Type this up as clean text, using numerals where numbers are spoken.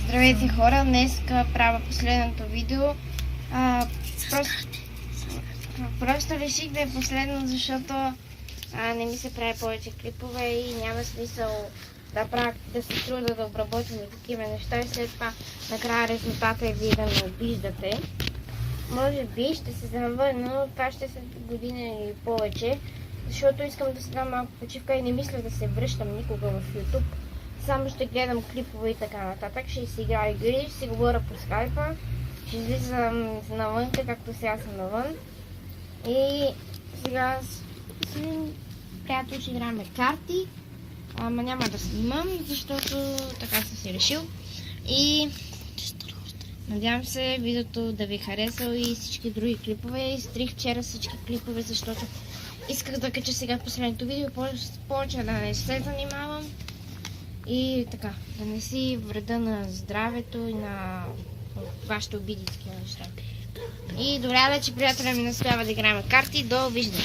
Здравейте хора, днес правя последното видео. Просто реших да е последно, защото не ми се прави повече клипове и няма смисъл да се труда да обработим такива неща и след това накрая резултата е вие да ме обиждате. Може би ще се завърна, но това ще след година или повече, защото искам да си дам малко почивка и не мисля да се връщам никога в YouTube. Само ще гледам клипове и така нататък, ще си играя игри, ще си говоря по скайпа, ще излизам навънка, както сега съм навън. И сега с един приятел ще играем карти, ама няма да снимам, защото така съм си решил. И надявам се видеото да ви е харесало и всички други клипове. Изтрих вчера всички клипове, защото исках да кача сега последното видео, повече да не се занимавам. И така, да не си вреда на здравето и на вашите обиди и такива неща. И добре, че приятеля ми настоява да играем карти. Довиждане!